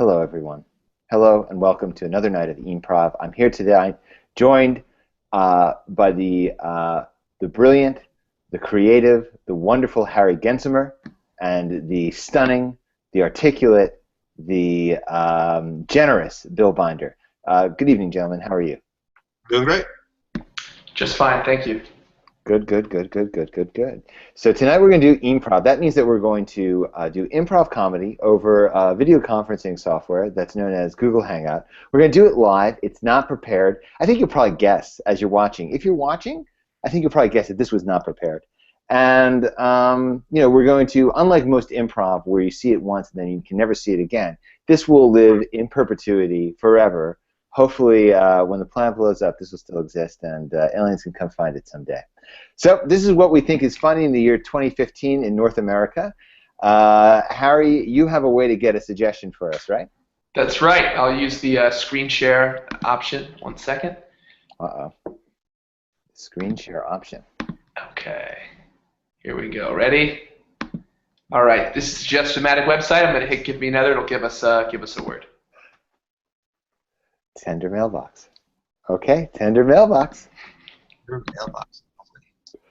Hello, everyone. Hello, and welcome to another night of e-mprov. I'm here today, joined by the brilliant, the creative, the wonderful Harry Gensimer, and the stunning, the articulate, the generous Bill Binder. Good evening, gentlemen. How are you? Doing great. Just fine, thank you. Good, good, good, good, good, good, good. So tonight we're going to do improv. That means that we're going to do improv comedy over video conferencing software that's known as Google Hangout. We're going to do it live. It's not prepared. I think you'll probably guess as you're watching. If you're watching, I think you'll probably guess that this was not prepared. And we're going to, unlike most improv where you see it once and then you can never see it again, this will live in perpetuity forever. Hopefully, when the planet blows up, this will still exist, and aliens can come find it someday. So this is what we think is funny in the year 2015 in North America. Harry, you have a way to get a suggestion for us, right? That's right. I'll use the screen share option. 1 second. Uh-oh. Screen share option. Okay. Here we go. Ready? All right. This is just a Matic website. I'm going to hit give me another. It'll give us a word. Tender mailbox. Okay, tender mailbox. Your mailbox.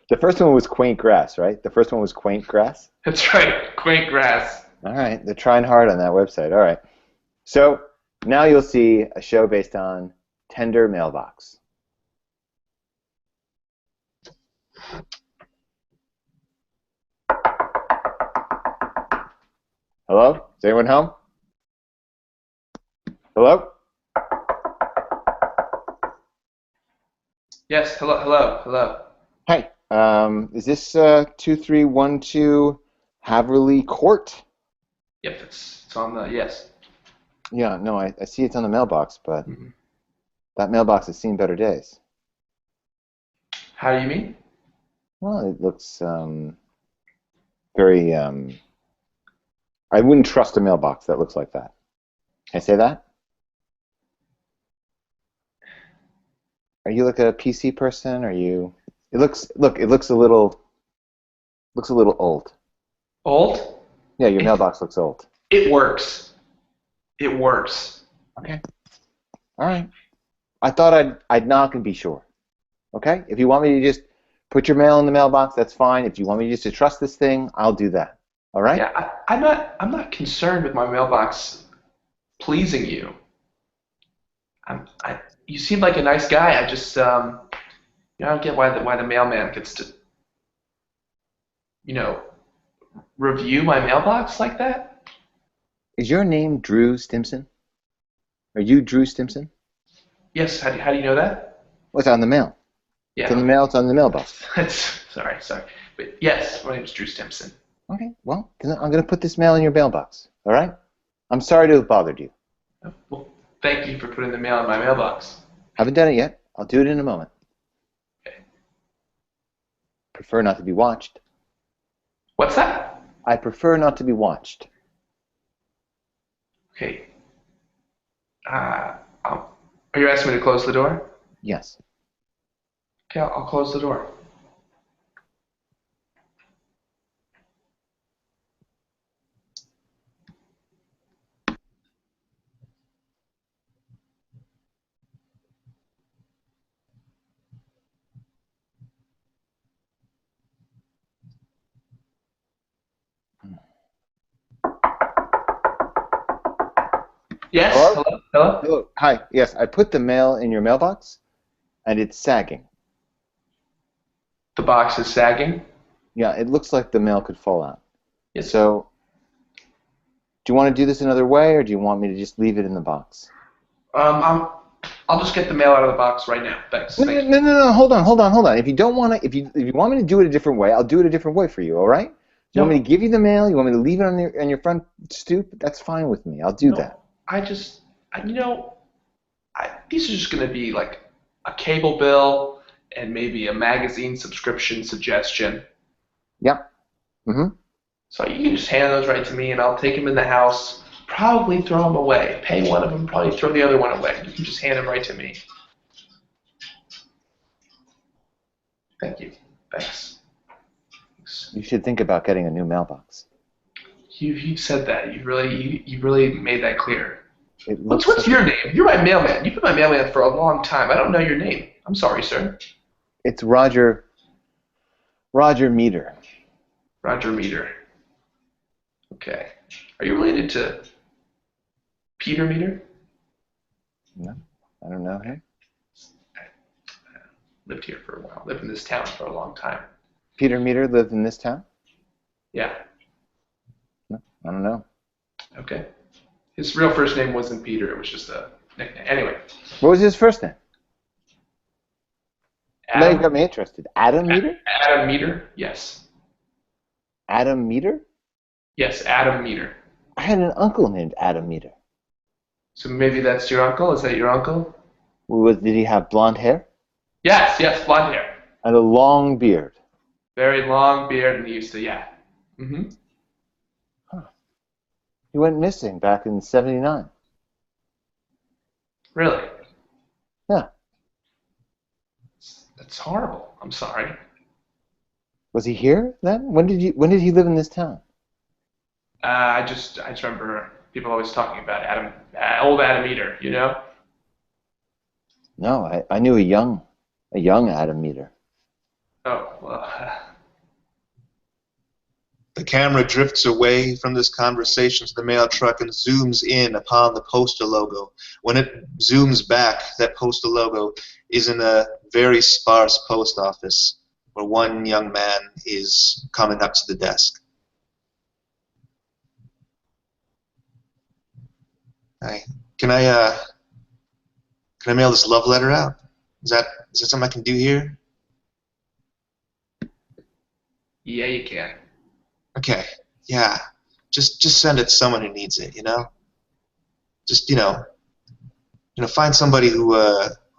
The first one was quaint grass, right? The first one was quaint grass? That's right. Quaint grass. All right, they're trying hard on that website. All right. So now you'll see a show based on tender mailbox. Hello? Is anyone home? Hello? Yes. Hello. Hello. Hello. Hi. Is this 2312 Haverly Court? Yep. It's on the yes. Yeah, no, I see it's on the mailbox, but Mhm. that mailbox has seen better days. How do you mean? Well, it looks very, I wouldn't trust a mailbox that looks like that. Can I say that? Are you like a PC person? Are you? It looks a little old. Old? Yeah, your It mailbox looks old. it works. It works. Okay. All right. I thought I'd knock and be sure. Okay? If you want me to just put your mail in the mailbox, that's fine. If you want me just to trust this thing, I'll do that. All right? Yeah. I'm not concerned with my mailbox pleasing you. You seem like a nice guy. I don't get why the mailman gets to, you know, review my mailbox like that. Is your name Drew Stimson? Are you Drew Stimson? Yes, how do you know that? What's on the mail? It's Yeah, in the okay. mail, it's on the mailbox. Sorry. But yes, my name is Drew Stimson. Okay, well, then I'm going to put this mail in your mailbox. All right? I'm sorry to have bothered you. Well, thank you for putting the mail in my mailbox. Haven't done it yet. I'll do it in a moment. Okay. Prefer not to be watched. What's that? I prefer not to be watched. Okay. Are you asking me to close the door? Yes. Okay, I'll close the door. Yes. Hello? Hello. Hello. Hello. Hi. Yes, I put the mail in your mailbox, and it's sagging. The box is sagging. Yeah, it looks like the mail could fall out. Yes. So, do you want to do this another way, or do you want me to just leave it in the box? I'll just get the mail out of the box right now. Thanks. No, no, Thank you. no, no, no. Hold on. If you don't want to, if you want me to do it a different way, I'll do it a different way for you. All right? You want me No, to give you the mail? You want me to leave it on your front stoop? That's fine with me. I'll do no. that. I just, I, you know, these are just going to be like a cable bill and maybe a magazine subscription suggestion. Yeah. Mm-hmm. So you can just hand those right to me, and I'll take them in the house. Probably throw them away. Pay one of them. Probably throw the other one away. You can just hand them right to me. Thank you. Thanks. Thanks. You should think about getting a new mailbox. You said that. You really made that clear. It What's looks what's like your name? You're my mailman. You've been my mailman for a long time. I don't know your name. I'm sorry, sir. it's Roger Meter. Roger Meter. Okay. Are you related to Peter Meter? No, I don't know him. I lived here for a while. Lived in this town for a long time. Peter Meter lived in this town? Yeah. No, I don't know. Okay. His real first name wasn't Peter. It was just a nickname. Anyway. What was his first name? Now you Adam. got me interested. Adam Meter? Adam Meter. Yes. Adam Meter? Yes. Adam Meter. I had an uncle named Adam Meter. So maybe that's your uncle. Is that your uncle? Did he have blonde hair? Yes. Yes. Blonde hair. And a long beard? Very long beard, and he used to. Yeah. Mhm. Huh. He went missing back in '79. Really? Yeah. That's horrible. I'm sorry. Was he here then? When did he live in this town? I just remember people always talking about Adam, old Adam Eater. You know? No, I knew a young Adam Meter. Oh well. The camera drifts away from this conversation to the mail truck and zooms in upon the postal logo. When it zooms back, that postal logo is in a very sparse post office where one young man is coming up to the desk. Hi. Can I mail this love letter out? Is that something I can do here? Yeah, you can. Okay. Yeah. Just send it to someone who needs it, you know? Just, find somebody who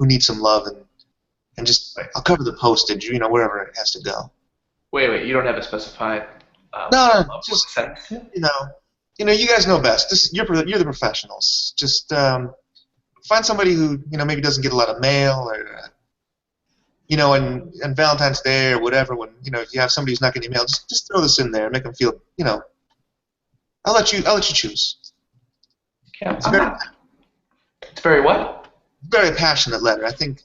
needs some love and just I'll cover the postage, wherever it has to go. Wait. You don't have a specified. No, What just sentence? you guys know best. You're the professionals. Just find somebody who maybe doesn't get a lot of mail, or and Valentine's Day or whatever. When if you have somebody who's not getting mail, just throw this in there and make them feel. I'll let you choose. Yeah, it's very what? Very passionate letter. I think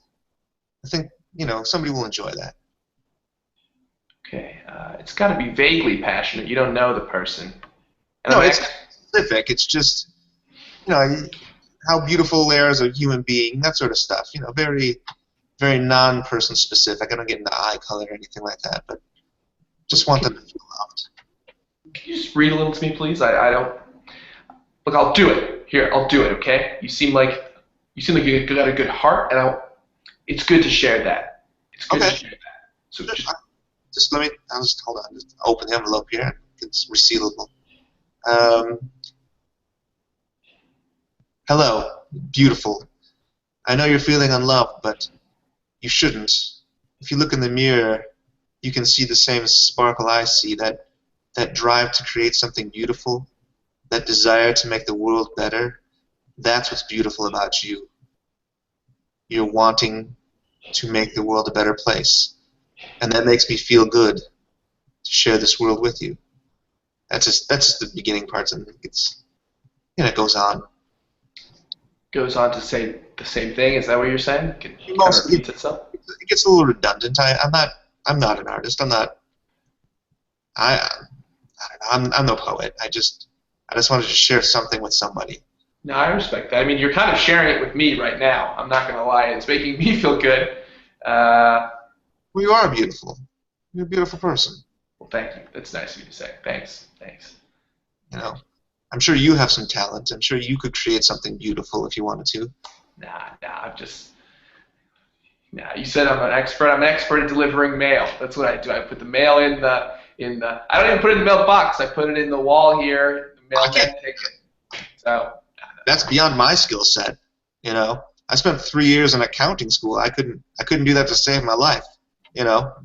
somebody will enjoy that. Okay, it's got to be vaguely passionate. You don't know the person. And No, it's specific. It's just how beautiful they are as a human being, that sort of stuff. Very, very non-person specific. I don't get into eye color or anything like that, but just want them to feel loved. Can you just read a little to me, please? I don't. Look, I'll do it. Here, I'll do it. Okay? You seem like you got a good heart, and it's good to share that. It's good to share that. So Just let me. I'll just hold on. Just open the envelope here. It's resealable. Hello, beautiful. I know you're feeling unloved, but you shouldn't. If you look in the mirror, you can see the same sparkle I see, that drive to create something beautiful, that desire to make the world better. That's what's beautiful about you. You're wanting to make the world a better place. And that makes me feel good to share this world with you. That's just the beginning parts, and it goes on. goes on to say the same thing. Is that what you're saying? It kind of repeats itself. It gets a little redundant. I'm not an artist. I don't know. I'm no poet. I just wanted to share something with somebody. No, I respect that. I mean, you're kind of sharing it with me right now. I'm not going to lie. It's making me feel good. Well, you are beautiful. You're a beautiful person. Well, thank you. That's nice of you to say. Thanks. I'm sure you have some talent. I'm sure you could create something beautiful if you wanted to. Nah. You said I'm an expert. I'm an expert at delivering mail. That's what I do. I put the mail in the. I don't even put it in the mailbox. I put it in the wall here. The mailman takes it. So. That's beyond my skill set. I spent 3 years in accounting school. I couldn't do that to save my life.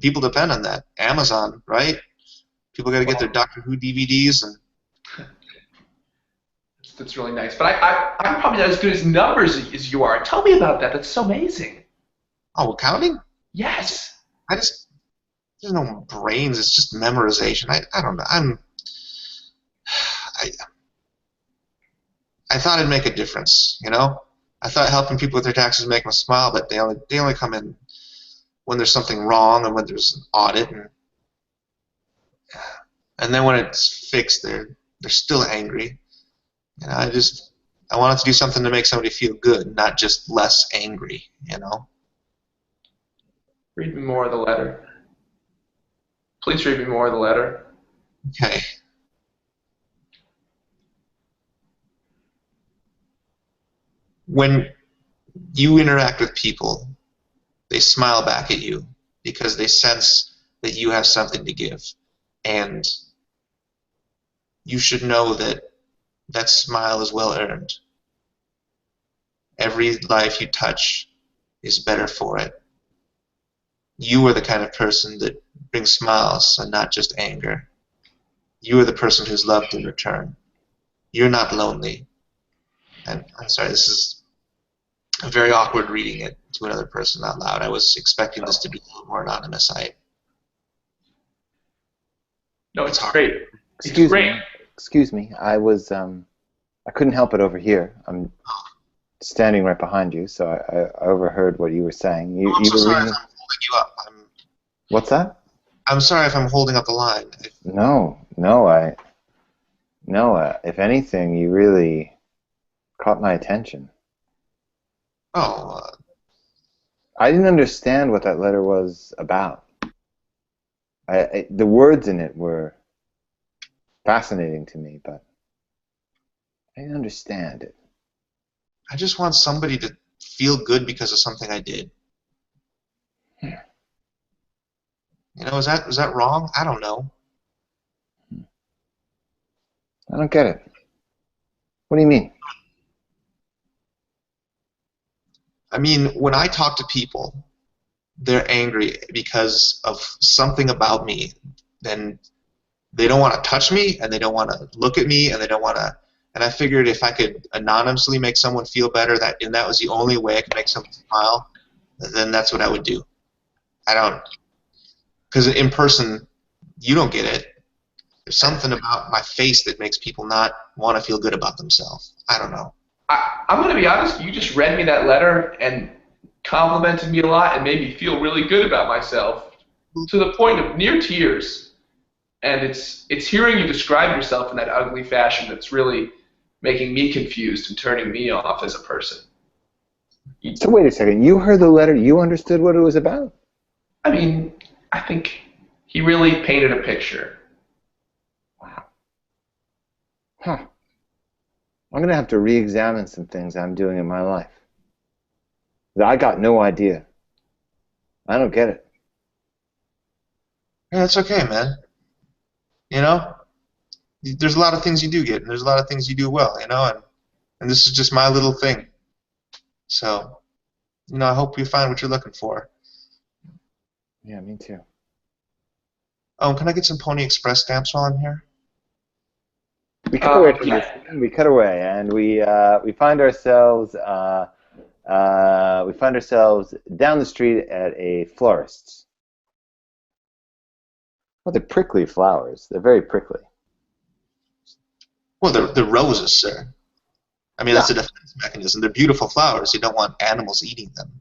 People depend on that. Amazon, right? People got to get their Doctor Who DVDs and. That's really nice. But I'm probably not as good as numbers as you are. Tell me about that. That's so amazing. Oh, accounting? Yes. there's no brains. It's just memorization. I don't know. I thought it'd make a difference, you know? I thought helping people with their taxes make them smile, but they only come in when there's something wrong and when there's an audit, and then when it's fixed, they're still angry. And I wanted to do something to make somebody feel good, not just less angry, you know? Read me more of the letter. Please read me more of the letter. Okay. When you interact with people, they smile back at you because they sense that you have something to give. And you should know that that smile is well earned. Every life you touch is better for it. You are the kind of person that brings smiles and not just anger. You are the person who's loved in return. You're not lonely. And I'm sorry, this is very awkward reading it to another person out loud. I was expecting this to be a little more anonymous. No, it's hard. great. It's great. Excuse me. I couldn't help it over here. I'm standing right behind you, so I overheard what you were saying. I'm so sorry if I'm holding you up. What's that? I'm sorry if I'm holding up the line. No. If anything, you really caught my attention. Oh. I didn't understand what that letter was about. The words in it were fascinating to me, but I didn't understand it. I just want somebody to feel good because of something I did. You know, is that wrong? I don't know. I don't get it. What do you mean? I mean, when I talk to people, they're angry because of something about me. Then they don't want to touch me, and they don't want to look at me, and they don't want to. And I figured if I could anonymously make someone feel better, and that was the only way I could make someone smile, then that's what I would do. I don't, because in person, you don't get it. There's something about my face that makes people not want to feel good about themselves. I don't know. I'm going to be honest. You just read me that letter and complimented me a lot and made me feel really good about myself to the point of near tears. And it's hearing you describe yourself in that ugly fashion that's really making me confused and turning me off as a person. So wait a second. You heard the letter. You understood what it was about? I mean, I think he really painted a picture. Wow. Huh. I'm going to have to re-examine some things I'm doing in my life. I got no idea. I don't get it. Yeah, it's okay, man. You know? There's a lot of things you do get, and there's a lot of things you do well, you know? And this is just my little thing. So, you know, I hope you find what you're looking for. Yeah, me too. Oh, can I get some Pony Express stamps while I'm here? We cut away from this. We cut away, and we find ourselves down the street at a florist's. Well, they're prickly flowers. They're very prickly. Well, they're roses, sir. I mean, that's a defense mechanism. They're beautiful flowers. You don't want animals eating them.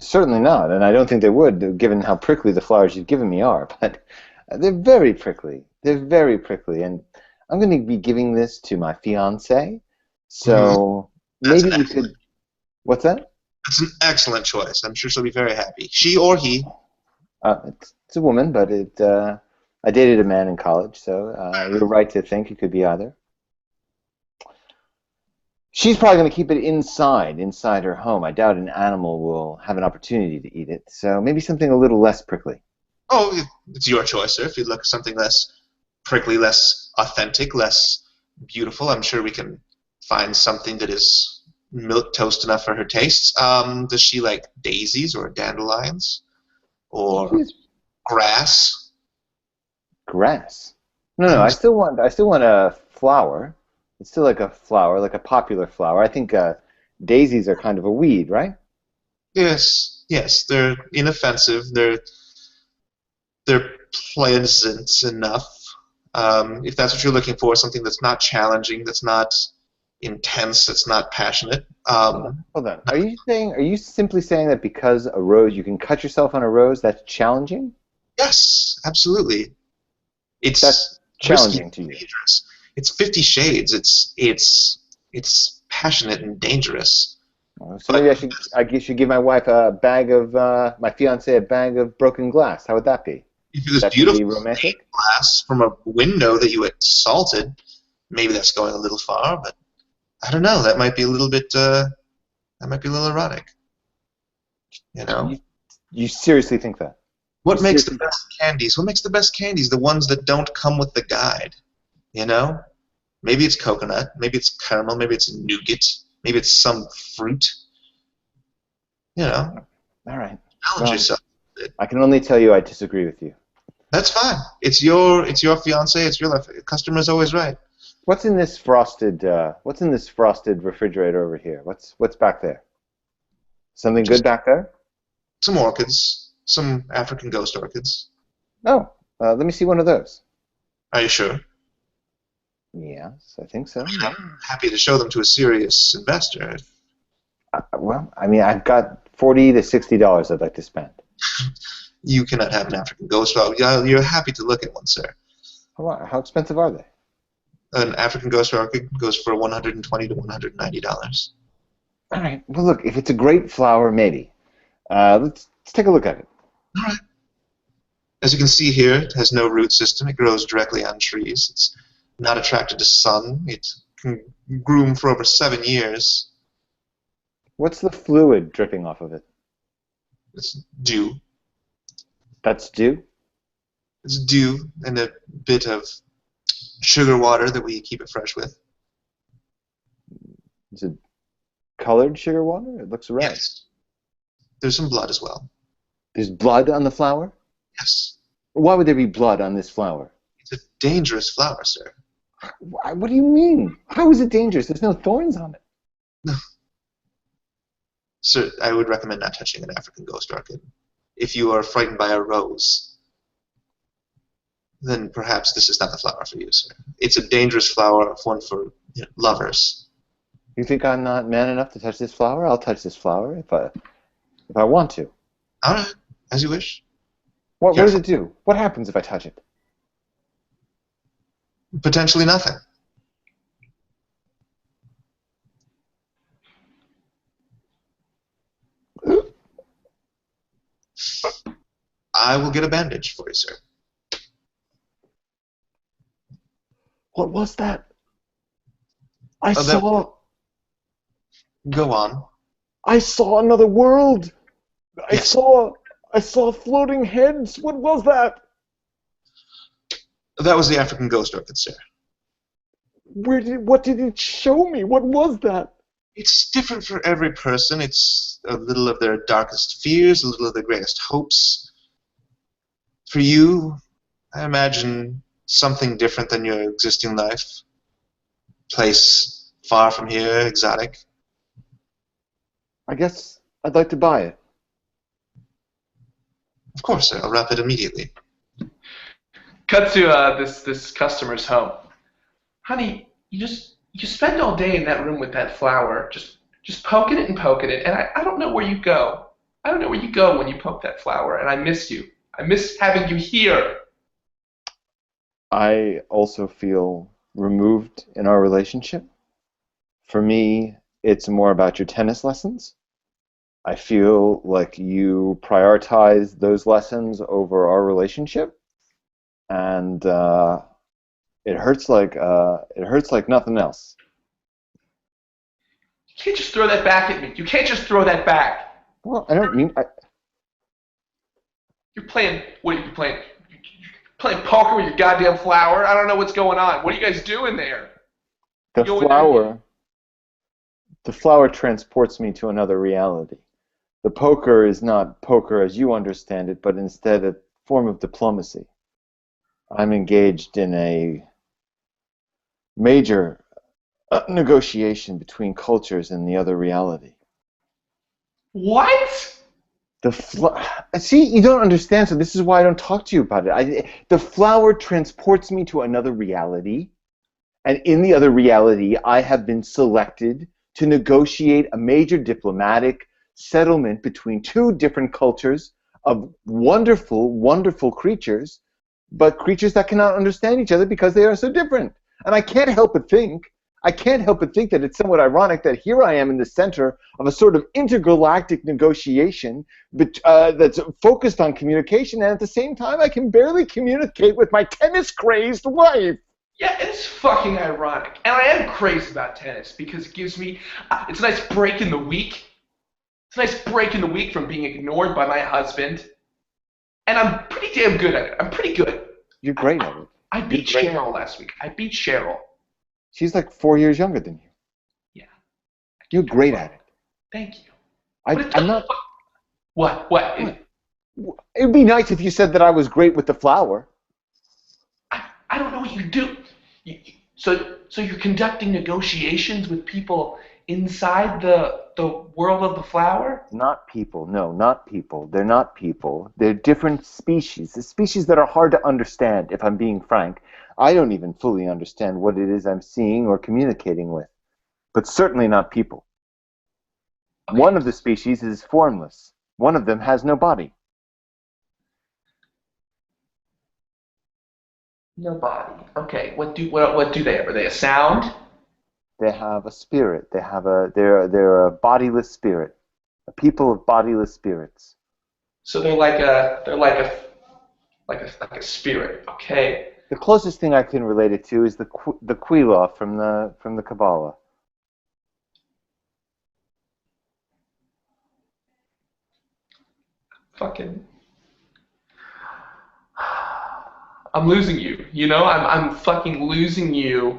Certainly not, and I don't think they would, given how prickly the flowers you've given me are. But they're very prickly. They're very prickly, and I'm going to be giving this to my fiancée. So maybe we could. What's that? That's an excellent choice. I'm sure she'll be very happy. She or he. It's a woman, but I dated a man in college, so you're right to think it could be either. She's probably going to keep it inside her home. I doubt an animal will have an opportunity to eat it, so maybe something a little less prickly. Oh, it's your choice, sir. If you'd look at something less prickly, less authentic, less beautiful, I'm sure we can find something that is milquetoast enough for her tastes. Does she like daisies or dandelions or grass? Grass? No. I still want a flower. It's still like a flower, like a popular flower. I think daisies are kind of a weed, right? Yes. They're inoffensive. They're pleasant enough. If that's what you're looking for, something that's not challenging, that's not intense, that's not passionate. Hold on. Are you simply saying that because a rose, you can cut yourself on a rose, that's challenging? Yes, absolutely. That's It's risky, challenging to you. dangerous. It's 50 Shades. It's passionate and dangerous. So maybe But I should give my wife a bag of my fiance a bag of broken glass. How would that be? if it was That could beautiful be stained romantic. glass from a window that you had salted, maybe that's going a little far. But I don't know. That might be a little bit. That might be a little erotic. You know. You, you seriously think that? You What makes the seriously? best candies? What makes the best candies? The ones that don't come with the guide. You know. Maybe it's coconut. Maybe it's caramel. Maybe it's nougat. Maybe it's some fruit. You know. All right. Challenge Well, yourself. I can only tell you I disagree with you. That's fine. It's your fiance. It's your life. Customer's always right. What's in this frosted refrigerator over here? What's back there? Something good Just back there? some orchids, some African ghost orchids. Oh, let me see one of those. Are you sure? Yes, I think so. Yeah. I'm happy to show them to a serious investor. Well, I mean, I've got $40 to $60 I'd like to spend. You cannot have an African ghost orchid. You're happy to look at one, sir. How expensive are they? An African ghost orchid goes for $120 to $190. All right. Well, look, if it's a great flower, maybe. Let's take a look at it. All right. As you can see here, it has no root system. It grows directly on trees. It's not attracted to sun. It can groom for over 7 years. What's the fluid dripping off of it? It's dew. That's dew? It's dew and a bit of sugar water that we keep it fresh with. Is it colored sugar water? It looks red. Yes. There's some blood as well. There's blood on the flower? Yes. Why would there be blood on this flower? It's a dangerous flower, sir. What do you mean? How is it dangerous? There's no thorns on it. No. Sir, I would recommend not touching an African ghost orchid. If you are frightened by a rose, then perhaps this is not the flower for you, sir. It's a dangerous flower, one for lovers. You think I'm not man enough to touch this flower? I'll touch this flower if I want to. All right, as you wish. What does Careful. it do? What happens if I touch it? Potentially nothing. I will get a bandage for you, sir. What was that? I Oh, saw Go on. I saw another world. Yes. I saw floating heads. What was that? That was the African ghost orchid, sir. What did it show me? What was that? It's different for every person. It's a little of their darkest fears, a little of their greatest hopes. For you, I imagine something different than your existing life. Place far from here, exotic. I guess I'd like to buy it. Of course, sir. I'll wrap it immediately. Cut to this customer's home. Honey, you spend all day in that room with that flower, just poking it, and I don't know where you go. I don't know where you go when you poke that flower, and I miss you. I miss having you here. I also feel removed in our relationship. For me, it's more about your tennis lessons. I feel like you prioritize those lessons over our relationship, and it hurts like nothing else. You can't just throw that back at me. You can't just throw that back. Well, I don't mean You're playing. What are you playing? You're playing poker with your goddamn flower? I don't know what's going on. What are you guys doing there? the You in there- flower. The flower transports me to another reality. The poker is not poker as you understand it, but instead a form of diplomacy. I'm engaged in a major negotiation between cultures and the other reality. What? See, you don't understand, so this is why I don't talk to you about it. The flower transports me to another reality, and in the other reality, I have been selected to negotiate a major diplomatic settlement between two different cultures of wonderful, wonderful creatures, but creatures that cannot understand each other because they are so different. And I can't help but think that it's somewhat ironic that here I am in the center of a sort of intergalactic negotiation that's focused on communication, and at the same time, I can barely communicate with my tennis-crazed wife. Yeah, it's fucking ironic. And I am crazy about tennis because it gives me, it's a nice break in the week. It's a nice break in the week from being ignored by my husband. And I'm pretty damn good at it. I'm pretty good. You're great at it. I beat Cheryl last week. I beat Cheryl. She's like 4 years younger than you. Yeah. You're great at it. Thank you. I'm not. What? It would be nice if you said that I was great with the flower. I don't know what you do. So you're conducting negotiations with people inside the world of the flower? Not people. No, not people. They're not people. They're different species. The species that are hard to understand, if I'm being frank. I don't even fully understand what it is I'm seeing or communicating with. But certainly not people. Okay. One of the species is formless. One of them has no body. No body. Okay. What do they have? Are they a sound? They have a spirit. They're a bodiless spirit. A people of bodiless spirits. So they're like a spirit. Okay. The closest thing I can relate it to is the Quila from the Kabbalah. Fucking. I'm losing you. You know, I'm fucking losing you.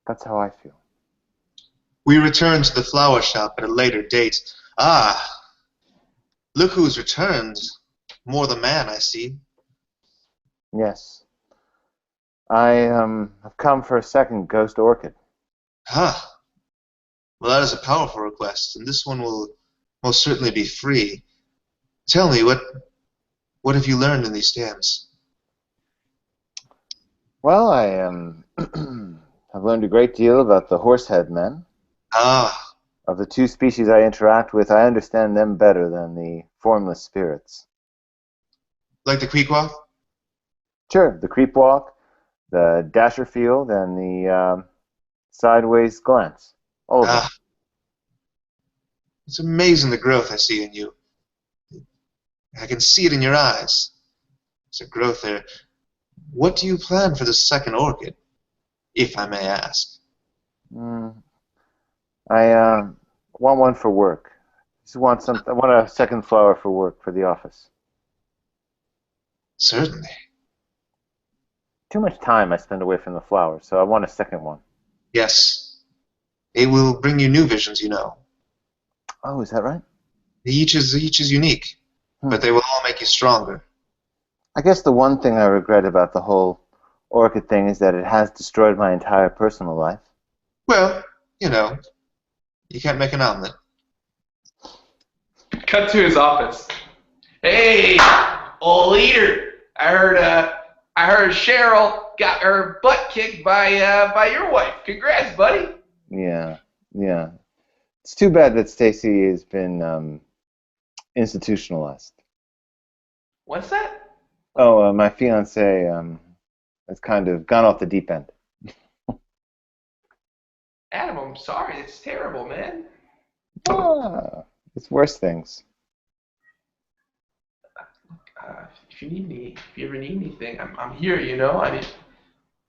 That's how I feel. We return to the flower shop at a later date. Ah, look who's returned. More the man, I see. Yes. I have come for a second ghost orchid. Ah, well, that is a powerful request, and this one will most certainly be free. Tell me, what have you learned in these stands? Well, I've learned a great deal about the horsehead men. Ah. Of the two species I interact with, I understand them better than the formless spirits. Like the Queequeg? Sure, the creepwalk, the dasherfield, and the sideways glance. All of them. It's amazing the growth I see in you. I can see it in your eyes. There's a growth there. What do you plan for the second orchid, if I may ask? I want one for work. I want a second flower for work for the office. Certainly. Too much time I spend away from the flowers, so I want a second one. Yes. It will bring you new visions, you know. Oh, is that right? Each is unique, but they will all make you stronger. I guess the one thing I regret about the whole orchid thing is that it has destroyed my entire personal life. Well, you know, you can't make an omelet. Cut to his office. Hey, old leader! I heard Cheryl got her butt kicked by your wife. Congrats, buddy. Yeah. It's too bad that Stacy has been institutionalized. What's that? Oh, my fiance has kind of gone off the deep end. Adam, I'm sorry. It's terrible, man. It's worse things. If you ever need anything, I'm here. You know, I mean,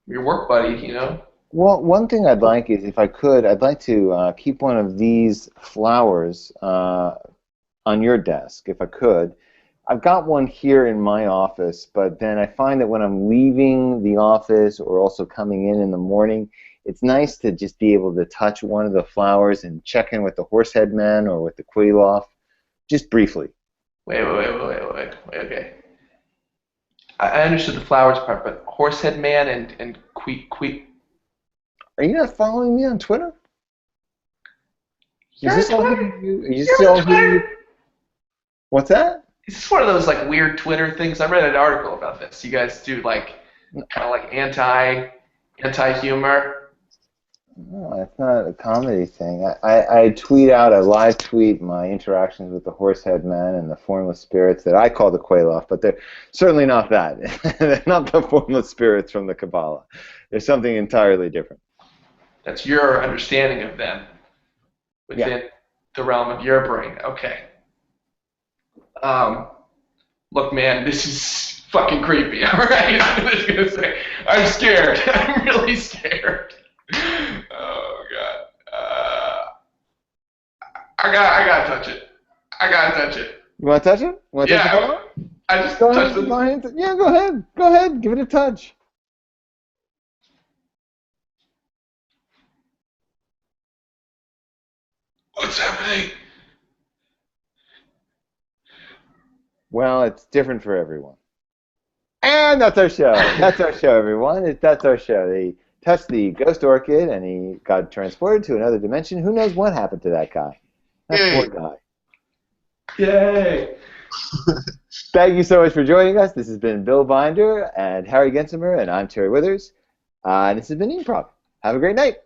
your work buddy. You know. Well, one thing I'd like is, if I could, I'd like to keep one of these flowers on your desk, if I could. I've got one here in my office, but then I find that when I'm leaving the office or also coming in the morning, it's nice to just be able to touch one of the flowers and check in with the horsehead man or with the Quailoff, just briefly. Wait. Okay. I understood the flowers part, but horsehead man and Queek. Are you not following me on Twitter? You're Is this on all Twitter. you? You're on Twitter. What's that? Is this one of those like weird Twitter things? I read an article about this. You guys do like kind of like anti-humor. No, it's not a comedy thing. I tweet out, I live tweet my interactions with the Horsehead Men and the formless spirits that I call the Quailoff, but they're certainly not that. They're not the formless spirits from the Kabbalah. They're something entirely different. That's your understanding of them within the realm of your brain. Okay. Look, man, this is fucking creepy. All right, I'm just gonna say, I'm scared. I'm really scared. Oh God. I gotta touch it. I gotta touch it. You want to touch it? Want to touch it? I just Go touched ahead. it. Go ahead. Yeah, go ahead. Go ahead. Give it a touch. What's happening? Well, it's different for everyone. And that's our show. That's our show, everyone. That's our show. They touched the ghost orchid, and he got transported to another dimension. Who knows what happened to that guy? That poor guy. Yay! Thank you so much for joining us. This has been Bill Binder and Harry Gensimer, and I'm Terry Withers. And this has been e-mprov. Have a great night.